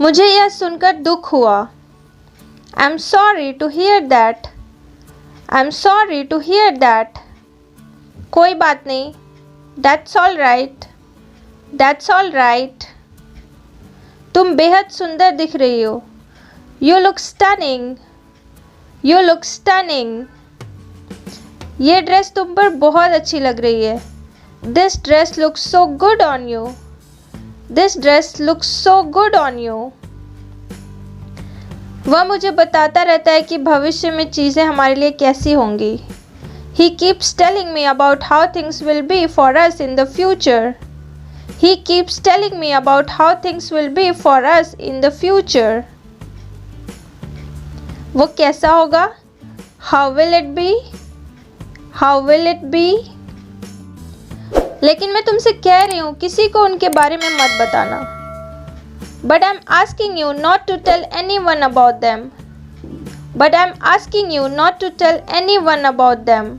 मुझे यह सुनकर दुख हुआ। I am sorry to hear that. I am sorry to hear that. कोई बात नहीं। That's all right. That's all right. तुम बेहद सुंदर दिख रही हो। You look stunning. You look stunning. ये ड्रेस तुम पर बहुत अच्छी लग रही है। This dress looks so good on you. This dress looks so good on you. वह मुझे बताता रहता है कि भविष्य में चीज़ें हमारे लिए कैसी होंगी। He keeps telling me about how things will be for us in the future. He keeps telling me about how things will be for us in the future. वो कैसा होगा? How will it be? How will it be? लेकिन मैं तुमसे कह रही हूँ किसी को उनके बारे में मत बताना। But I'm asking you not to tell anyone about them. But I'm asking you not to tell anyone about them.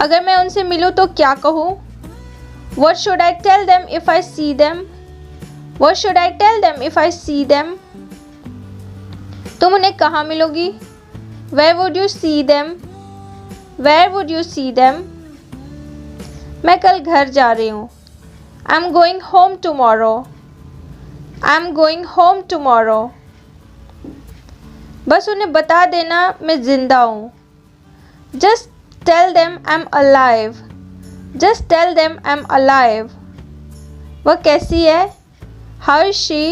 अगर मैं उनसे मिलूँ तो क्या कहूँ? What should I tell them if I see them? What should I tell them if I see them? तुम उन्हें कहाँ मिलोगी? Where would you see them? Where would you see them? मैं कल घर जा रही हूँ। I'm going home tomorrow. I'm going home tomorrow. बस उन्हें बता देना मैं ज़िंदा हूँ। Just tell them I'm alive. Just tell them I'm alive. वह कैसी है? How is she?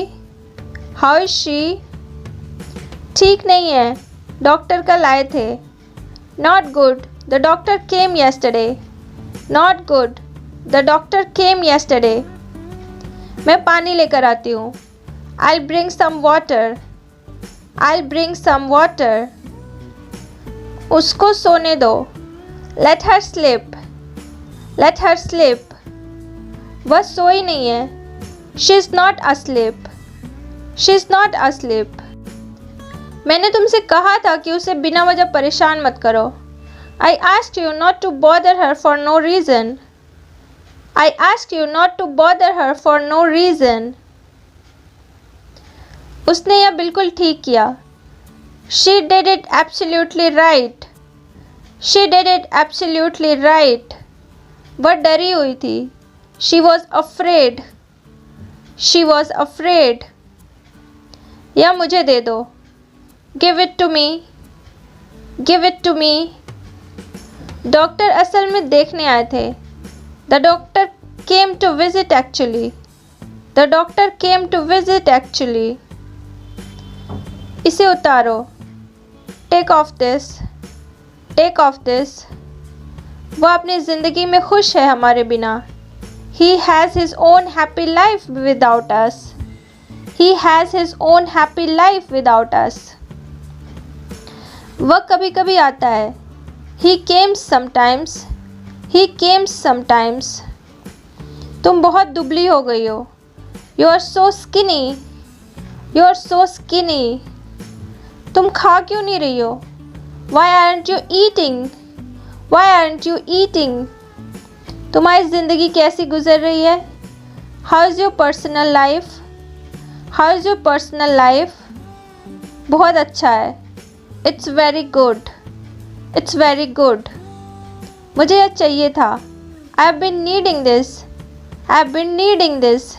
How is she? ठीक नहीं है। डॉक्टर कल आए थे। Not good. The doctor came yesterday. Not good. The doctor came yesterday. मैं पानी लेकर आती हूँ। I'll bring some water. I'll bring some water. उसको सोने दो। Let her sleep. Let her sleep. वह सोई नहीं है। She's not asleep. She's not asleep. मैंने तुमसे कहा था कि उसे बिना वजह परेशान मत करो। I asked you not to bother her for no reason. I asked you not to bother her for no reason. उसने यह बिल्कुल ठीक किया। She did it absolutely right. She did it absolutely right. वह डरी हुई थी। She was afraid. She was afraid. यह मुझे दे दो। Give it to me. Give it to me. Doctor असल में देखने आए थे। The doctor came to visit actually. The doctor came to visit actually. इसे उतारो। Take off this. Take off this. वह अपनी ज़िंदगी में खुश है हमारे बिना। He has his own happy life without us. He has his own happy life without us. वह कभी कभी आता है। He came sometimes. He came sometimes. तुम बहुत दुबली हो गई हो। You are so skinny. You are so skinny. तुम खा क्यों नहीं रही हो? Why aren't you eating? Why aren't you eating? तुम्हारी ज़िंदगी कैसी गुजर रही है? How is your personal life? How is your personal life? बहुत अच्छा है। It's very good. It's very good. मुझे यह चाहिए था। I've been needing this. I've been needing this.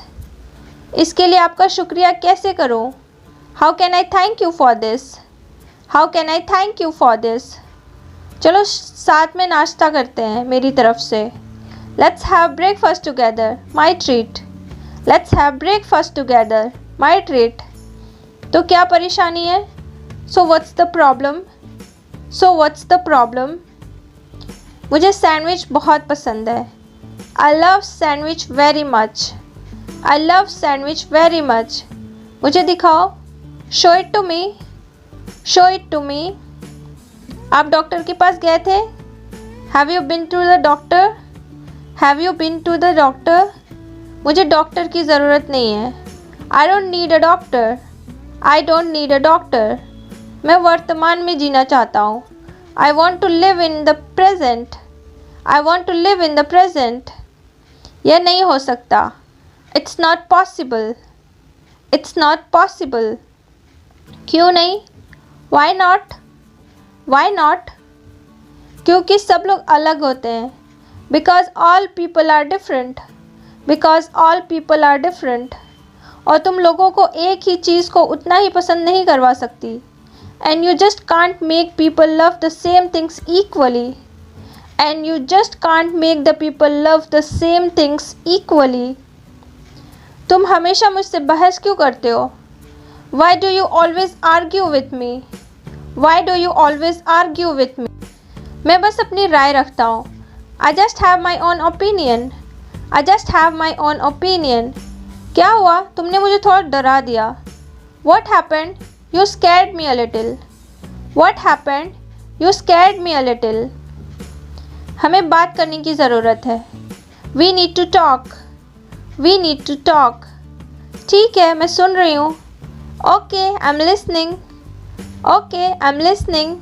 इसके लिए आपका शुक्रिया कैसे करूं? How can I thank you for this? How can I thank you for this? चलो साथ में नाश्ता करते हैं मेरी तरफ से। Let's have breakfast together. My treat. Let's have breakfast together. My treat. तो क्या परेशानी है? So what's the problem? So what's the problem? मुझे सैंडविच बहुत पसंद है। I love sandwich very much. I love sandwich very much. मुझे दिखाओ। Show it to me. Show it to me. आप डॉक्टर के पास गए थे? Have you been to the doctor? Have you been to the doctor? मुझे doctor की ज़रूरत नहीं है। I don't need a doctor. I don't need a doctor. मैं वर्तमान में जीना चाहता हूँ। I want to live in the present. I want to live in the present. यह नहीं हो सकता। It's not possible. It's not possible. क्यों नहीं? Why not? Why not? क्योंकि सब लोग अलग होते हैं. Because all people are different. Because all people are different. और तुम लोगों को एक ही चीज़ को उतना ही पसंद नहीं करवा सकती. And you just can't make people love the same things equally. And you just can't make the people love the same things equally. तुम हमेशा मुझसे बहस क्यों करते हो? Why do you always argue with me? Why do you always argue with me? मैं बस अपनी राय रखता हूँ. I just have my own opinion. I just have my own opinion. क्या हुआ? तुमने मुझे थोड़ा डरा दिया. What happened? You scared me a little. What happened? You scared me a little. हमें बात करने की ज़रूरत है. We need to talk. We need to talk. ठीक है, मैं सुन रही हूँ. Okay, I'm listening. Okay, I'm listening.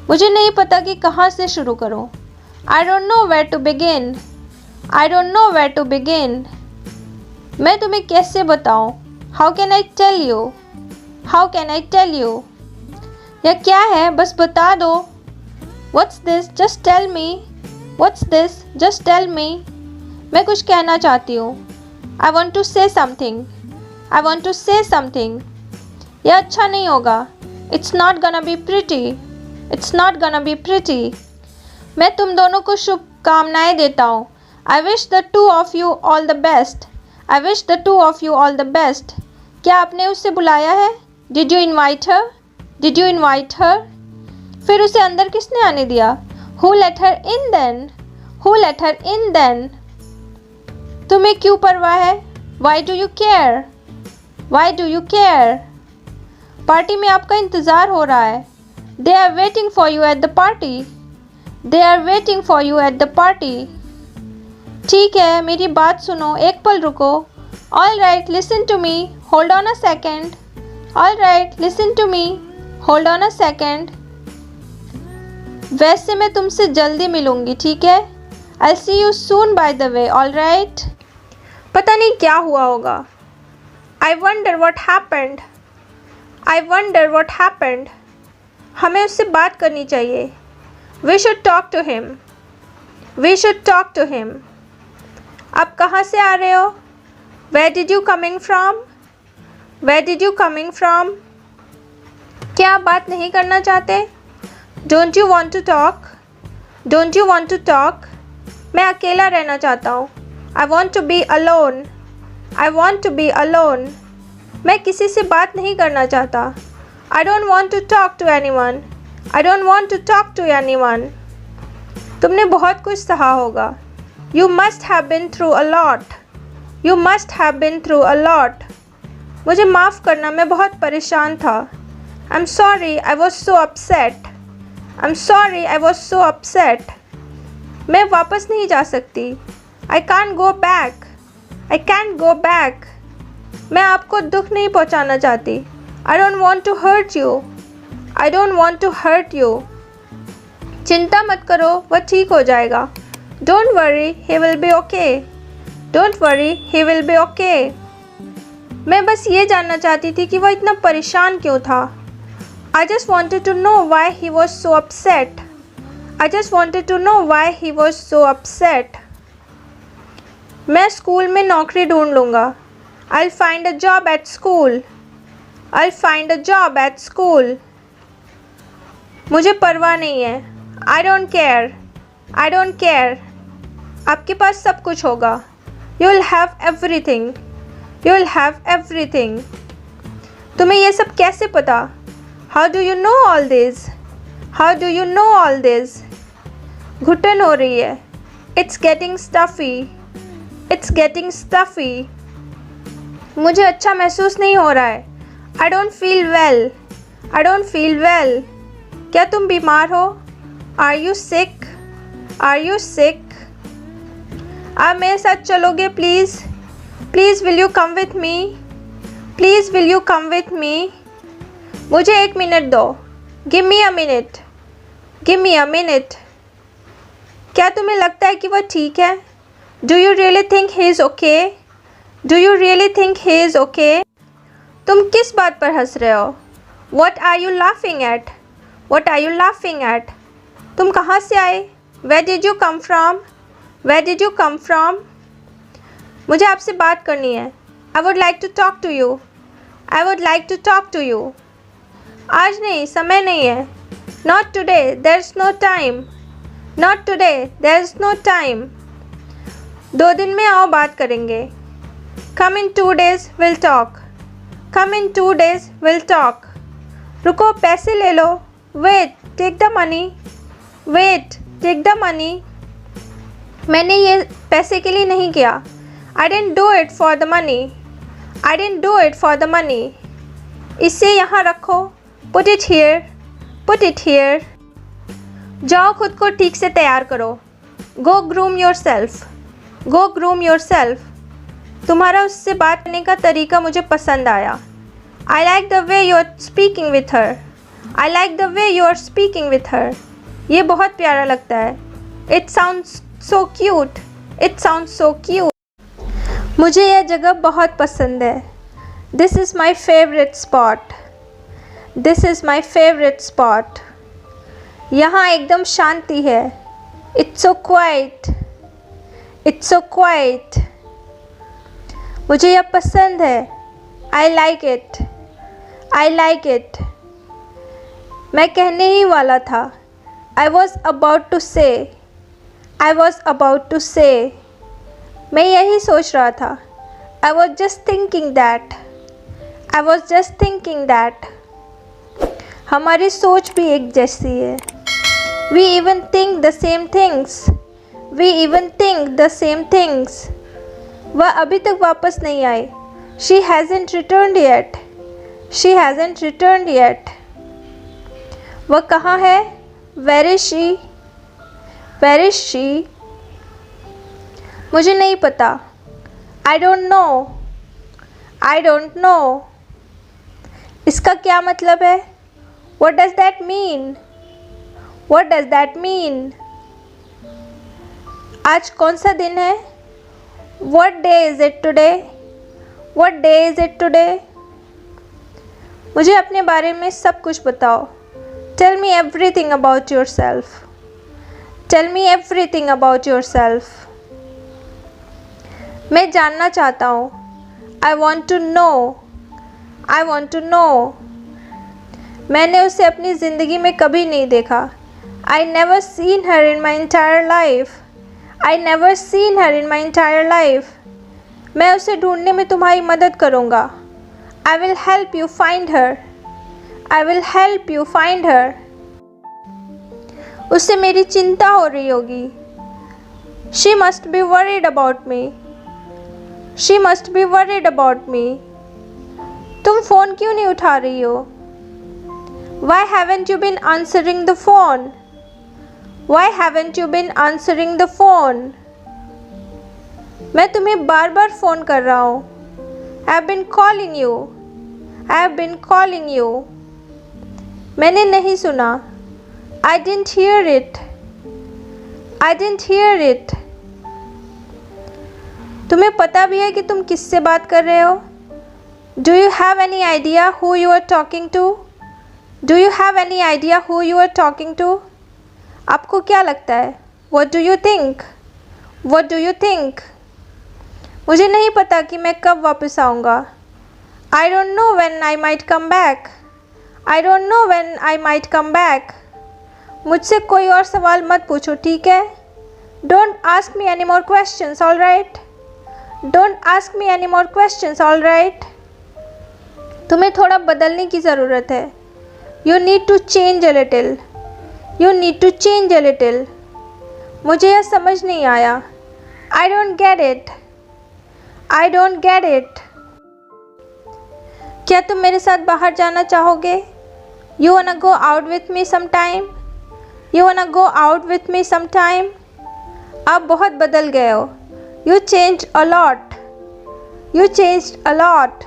मुझे नहीं पता कि कहाँ से शुरू करूँ. I don't know where to begin. I don't know where to begin. मैं तुम्हें कैसे बताऊँ? How can I tell you? How can I tell you? यह क्या है? बस बता दो. What's this? Just tell me. What's this? Just tell me. मैं कुछ कहना चाहती हूँ. I want to say something. I want to say something. यह अच्छा नहीं होगा. It's not gonna be pretty. It's not gonna be pretty. मैं तुम दोनों को शुभकामनाएं देता हूँ. I wish the two of you all the best. I wish the two of you all the best. क्या आपने उसे बुलाया है? Did you invite her? Did you invite her? फिर उसे अंदर किसने आने दिया? Who let her in then? Who let her in then? तुम्हें क्यों परवाह है? Why do you care? Why do you care? Party में आपका इंतज़ार हो रहा है. They are waiting for you at the party. They are waiting for you at the party. ठीक है, मेरी बात सुनो. एक पल रुको. All right, listen to me. Hold on a second. All right, listen to me. Hold on a second. वैसे मैं तुमसे जल्दी मिलूँगी, ठीक है? I'll see you soon by the way, all right? पता नहीं क्या हुआ होगा. I wonder what happened. I wonder what happened. हमें उससे बात करनी चाहिए. We should talk to him. We should talk to him. आप कहाँ से आ रहे हो? Where did you coming from? Where did you coming from? क्या आप बात नहीं करना चाहते? Don't you want to talk? Don't you want to talk? मैं अकेला रहना चाहता हूँ. I want to be alone. I want to be alone. मैं किसी से बात नहीं करना चाहता. I don't want to talk to anyone. I don't want to talk to anyone. तुमने बहुत कुछ सहा होगा. You must have been through a lot. You must have been through a lot. मुझे माफ़ करना, मैं बहुत परेशान था. I'm sorry, I was so upset. I'm sorry, I was so upset. मैं वापस नहीं जा सकती. I can't go back. I can't go back. मैं आपको दुख नहीं पहुंचाना चाहती. I don't want to hurt you. I don't want to hurt you. चिंता मत करो, वह ठीक हो जाएगा. Don't worry, he will be okay. Don't worry, he will be okay. मैं बस ये जानना चाहती थी कि वह इतना परेशान क्यों था. I just wanted to know why he was so upset. I just wanted to know why he was so upset. मैं स्कूल में नौकरी ढूंढ लूँगा. I'll find a job at school. I'll find a job at school. मुझे परवाह नहीं है. I don't care. I don't care. आपके पास सब कुछ होगा. You'll have everything. You'll have everything. तुम्हें ये सब कैसे पता? How do you know all this? How do you know all this? घुटन हो रही है. It's getting stuffy. It's getting stuffy. मुझे अच्छा महसूस नहीं हो रहा है. I don't feel well. I don't feel well. क्या तुम बीमार हो? Are you sick? Are you sick? आप मेरे साथ चलोगे please? Please will you come with me? Please will you come with me? मुझे 1 मिनट दो. Give me a minute. Give me a minute. क्या तुम्हें लगता है कि वह ठीक है? Do you really think he is okay? Do you really think he is okay? तुम किस बात पर हंस रहे हो? What are you laughing at? What are you laughing at? तुम कहाँ से आए? Where did you come from? Where did you come from? मुझे आपसे बात करनी है. I would like to talk to you. I would like to talk to you. आज नहीं, समय नहीं है. Not today, there's no time. Not today, there's no time. 2 दिन में आओ बात करेंगे. Come in 2 days, we'll talk. Come in 2 days, we'll talk. रुको, पैसे ले लो. Wait, take the money. Wait, take the money. मैंने ये पैसे के लिए नहीं किया. I didn't do it for the money. I didn't do it for the money. इसे यहाँ रखो. Put it here. Put it here. जाओ खुद को ठीक से तैयार करो. Go groom yourself. Go groom yourself. तुम्हारा उससे बात करने का तरीका मुझे पसंद आया. I like the way you are speaking with her. I like the way you are speaking with her. ये बहुत प्यारा लगता है. It sounds so cute. It sounds so cute. मुझे यह जगह बहुत पसंद है. This is my favorite spot. This is my favorite spot. यहाँ एकदम शांति है. It's so quiet. It's so quiet. मुझे यह पसंद है. I like it. I like it. मैं कहने ही वाला था. I was about to say. I was about to say. मैं यही सोच रहा था. I was just thinking that. I was just thinking that. हमारी सोच भी एक जैसी है. We even think the same things. We even think the same things. वह अभी तक वापस नहीं आई. She hasn't returned yet. She hasn't returned yet. वह कहाँ है? Where is she? Where is she? मुझे नहीं पता. I don't know. I don't know. इसका क्या मतलब है? What does that mean? What does that mean? आज कौन सा दिन है? What day is it today? What day is it today? मुझे अपने बारे में सब कुछ बताओ. Tell me everything about yourself. Tell me everything about yourself. मैं जानना चाहता हूँ. I want to know. I want to know. मैंने उसे अपनी ज़िंदगी में कभी नहीं देखा. I never seen her in my entire life. I never seen her in my entire life. मैं उसे ढूंढने में तुम्हारी मदद करूँगा. I will help you find her. I will help you find her. उससे मेरी चिंता हो रही होगी. She must be worried about me. She must be worried about me. तुम फ़ोन क्यों नहीं उठा रही हो? Why haven't you been answering the phone? Why haven't you been answering the phone? मैं तुम्हें बार बार फ़ोन कर रहा हूँ. I have been calling you. I have been calling you. मैंने नहीं सुना. I didn't hear it. I didn't hear it. तुम्हें पता भी है कि तुम किससे बात कर रहे हो? Do you have any idea who you are talking to? Do you have any idea who you are talking to? आपको क्या लगता है? What do you think? What do you think? मुझे नहीं पता कि मैं कब वापस आऊँगा. I don't know when I might come back. I don't know when I might come back. मुझसे कोई और सवाल मत पूछो, ठीक है? Don't ask me any more questions, all right? Don't ask me any more questions, all right? तुम्हें थोड़ा बदलने की ज़रूरत है. You need to change a little. You need to change a little. मुझे यह समझ नहीं आया. I don't get it. I don't get it. क्या तुम मेरे साथ बाहर जाना चाहोगे? You wanna go out with me sometime? You wanna go out with me sometime? आप बहुत बदल गए हो. You changed a lot. You changed a lot.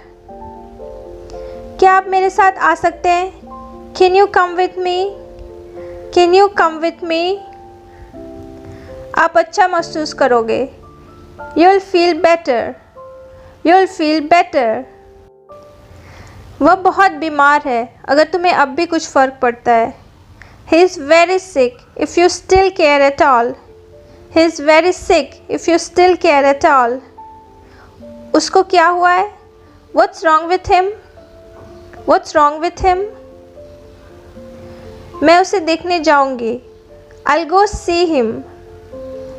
क्या आप मेरे साथ आ सकते हैं? Can you come with me? Can you come with me? आप अच्छा महसूस करोगे. You'll feel better. You'll feel better. वह बहुत बीमार है अगर तुम्हें अब भी कुछ फ़र्क पड़ता है। He is very sick if you still care at all. He is very sick if you still care at all. उसको क्या हुआ है? What's wrong with him? What's wrong with him? मैं उसे देखने जाऊंगी। I'll go see him.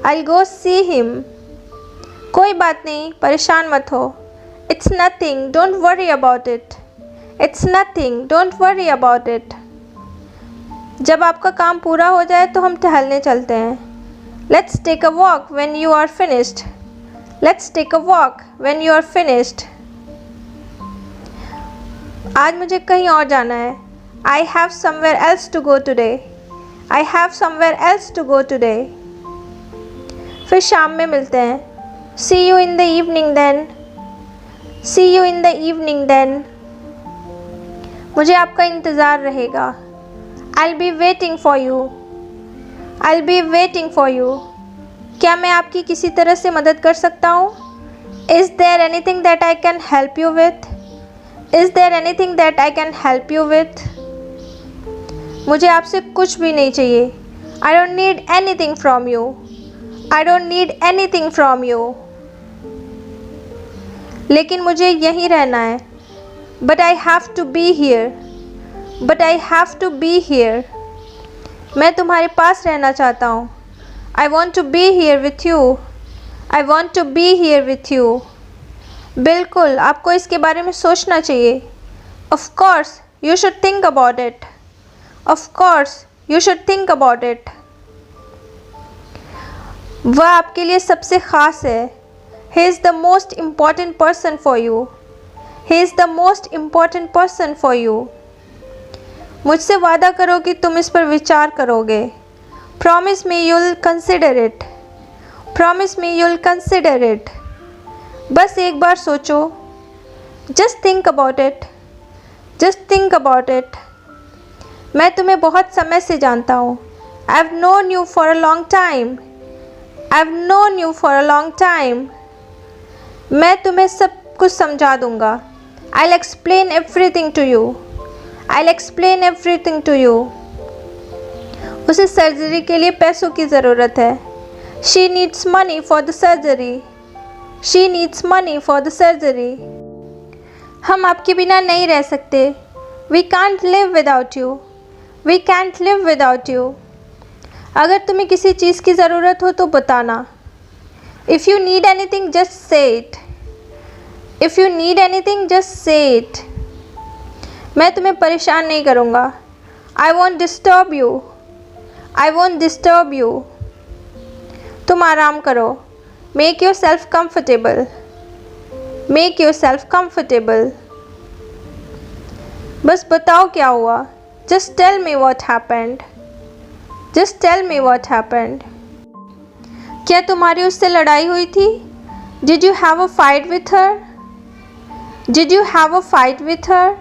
I'll go see him. कोई बात नहीं, परेशान मत हो। It's nothing, don't worry about it. It's nothing, don't worry about it. जब आपका काम पूरा हो जाए तो हम टहलने चलते हैं। Let's take a walk when you are finished. Let's take a walk when you are finished. आज मुझे कहीं और जाना है। I have somewhere else to go today. I have somewhere else to go today. फिर शाम में मिलते हैं। See you in the evening then. See you in the evening then. मुझे आपका इंतज़ार रहेगा। I'll be waiting for you. I'll be waiting for you. क्या मैं आपकी किसी तरह से मदद कर सकता हूँ? Is there anything that I can help you with? Is there anything that I can help you with? मुझे आपसे कुछ भी नहीं चाहिए। I don't need anything from you. I don't need anything from you. लेकिन मुझे यहीं रहना है। But I have to be here. But I have to be here. मैं तुम्हारे पास रहना चाहता हूँ। I want to be here with you. I want to be here with you. बिल्कुल, आपको इसके बारे में सोचना चाहिए। Of course, you should think about it. Of course, you should think about it. वह आपके लिए सबसे ख़ास है। He is the most important person for you. He is the most important person for you. मुझसे वादा करो कि तुम इस पर विचार करोगे। Promise me you'll consider it. Promise me you'll consider it. बस एक बार सोचो। Just think about it. Just think about it. मैं तुम्हें बहुत समय से जानता हूँ। I've known you for a long time. I've known you for a long time. मैं तुम्हें सब कुछ समझा दूँगा। I'll explain everything to you. I'll explain everything to you. उसे सर्जरी के लिए पैसों की ज़रूरत है। She needs money for the surgery. She needs money for the surgery. हम आपके बिना नहीं रह सकते। We can't live without you. We can't live without you. अगर तुम्हें किसी चीज़ की ज़रूरत हो तो बताना। If you need anything, just say it. If you need anything, just say it. मैं तुम्हें परेशान नहीं करूँगा। I won't disturb you. I won't disturb you. तुम आराम करो। Make yourself comfortable. Make yourself comfortable. बस बताओ क्या हुआ। Just tell me what happened. Just tell me what happened. क्या तुम्हारी उससे लड़ाई हुई थी? Did you have a fight with her? Did you have a fight with her?